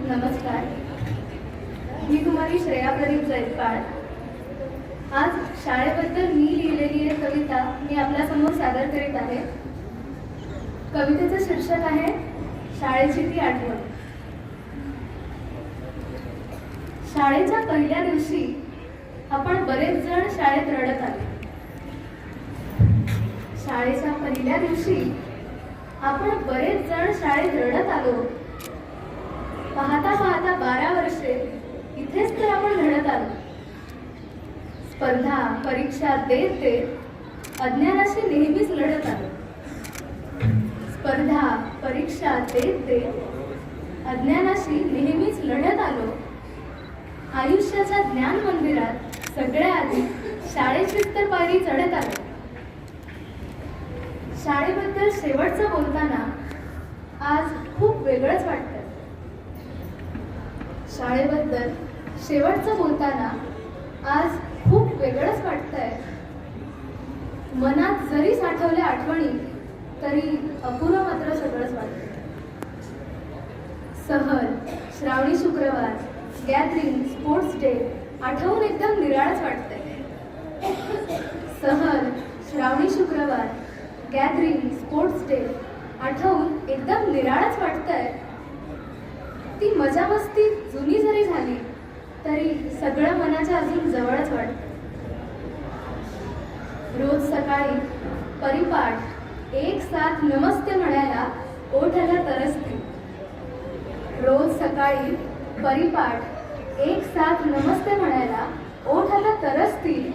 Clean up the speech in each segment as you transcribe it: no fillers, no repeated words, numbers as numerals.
नमस्कार. मी कुमारी श्रेया प्रदीप जैतपाळ. आज शाळेबद्दल मी लिहिलेली एक कविता मी आपल्यासमोर सादर करीत आहे. कवितेचं शीर्षक आहे शाळेची ती आठवण. शाळेच्या पहिल्या दिवशी आपण बरेच जण शाळेत रडत आलो. शाळेच्या पहिल्या दिवशी आपण बरेच जण शाळेत रडत आलो. पाहता पाहता 12 वर्षे इथेच तर आपण घडत आलो. स्पर्धा परीक्षा देत देत अज्ञानाशी नेहमीच लढत आलो. स्पर्धा परीक्षा देत देत अज्ञानाशी नेहमीच लढत आलो. आयुष्याच्या ज्ञान मंदिरात सगळ्या आधी शाळेचीच तर पायरी चढत आलो. शाळेबद्दल शेवटचं बोलताना आज खूप वेगळंच वाटतं. शाळेबद्दल शेवटचं बोलताना आज खूप वेगळंच वाटतंय. मनात जरी साठवल्या आठवणी तरी अपुरं मात्र सगळंच वाटतं. सहल, श्रावणी शुक्रवार, गॅदरिंग, स्पोर्ट्स डे आठवून एकदम निराळच वाटतंय. सहल, श्रावणी शुक्रवार, गॅदरिंग, स्पोर्ट्स डे आठवून एकदम निराळच वाटतंय. ती मजा मस्ती जुनी जरी झाली तरी सगळं मनाच्या अजून जवळच वाटतं. रोज सकाळी परिपाठ एक साथ नमस्ते म्हणायला ओठाला तरसते. रोज सकाळी परिपाठ एक साथ नमस्ते म्हणायला ओठाला तरसतील.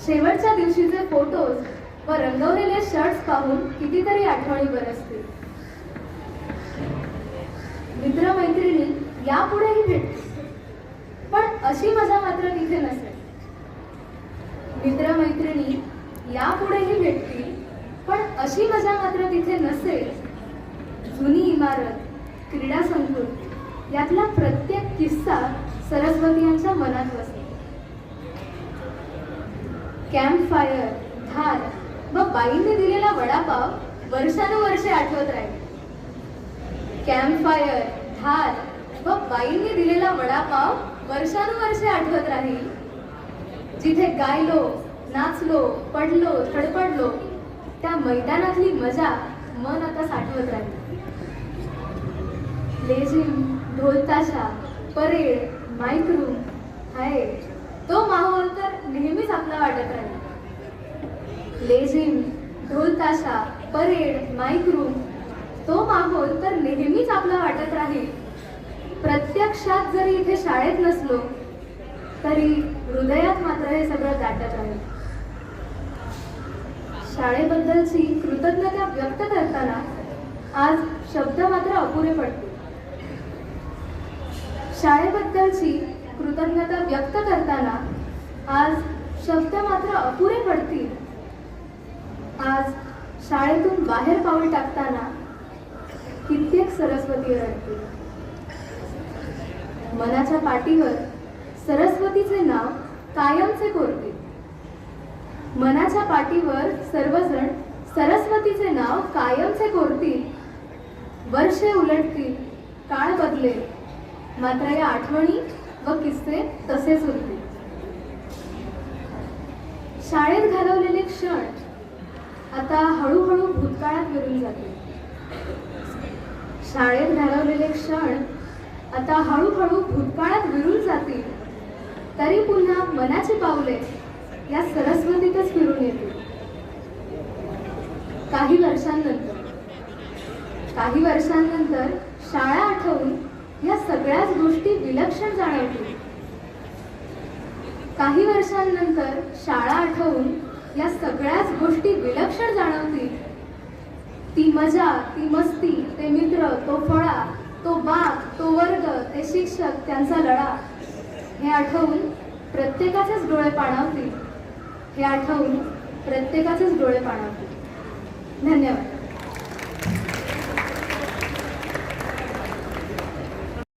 शेवटच्या दिवशीचे फोटोज व रंगवलेले शर्ट्स पाहून कितीतरी आठवणी बरसतील. मित्रमैत्रिणी यापुढेही भेटतील पण अशी मजा मात्र तिथे नसेल. मित्रमैत्रिणी यापुढेही भेटतील पण अशी मजा मात्र तिथे नसेल. जुनी इमारत, क्रीडा संकुल यातला प्रत्येक किस्सा सरस्वती यांच्या मनात बसेल. कॅम्प फायर, धार व बाईंनी दिलेला वडापाव वर्षानुवर्षे आठवत राहील. कॅम्प फायर, धार व बाईंनी दिलेला वडापाव वर्षानुवर्षे आठवत राहील. जिथे गायलो, नाचलो, पडलो, धडपडलो त्या मैदानातली मजा मन आता साठवत राहील. लेझिम, ढोलताशा, परेड, माईक रूम हाय तो माहोल तर नेहमीच आपला वाटत राहील. लेझिम, ढोलताशा, परेड, माईक रूम तो माहोल तर नेहमीच आपला वाटत राहील. प्रत्यक्षात जरी इथे शाळेत नसलो तरी हृदयात मात्र हे सगळं दाटत राहील. शाळेबद्दलची कृतज्ञता व्यक्त करताना आज शब्द मात्र अपुरे पडतील. शाळेबद्दलची कृतज्ञता व्यक्त करताना आज शब्द मात्र अपुरे पडतील. आज शाळेतून बाहेर पाऊल टाकताना कित्येक सरस्वती रडतील. मनाच्या पाठीवर सरस्वतीचे नाव कायमचे कोरतील. मनाच्या पाठीवर सर्वजण सरस्वतीचे नाव कायमचे कोरतील. वर्षे उलटतील, काळ बदलेल, मात्र या आठवणी व किस्से तसेच उरतील. शाळेत घालवलेले क्षण आता हळूहळू भूतकाळात विरून जातील. शाळेत घालवलेले क्षण आता हळूहळू भूतकाळात विरून जातील. तरी पुन्हा मनाची पावले या सरस्वतीतच फिरून येतील. काही वर्षांनंतर शाळा आठवून या सगळ्याच गोष्टी विलक्षण जाणवतील. काही वर्षांनंतर शाळा आठवून या सगळ्याच गोष्टी विलक्षण जाणवतील. ती मजा, ती मस्ती, ते मित्र, तो फळा, तो बाग, तो वर्ग, ते शिक्षक, त्यांचा लढा हे आठवून प्रत्येकाचेच डोळे पाणावतील. धन्यवाद.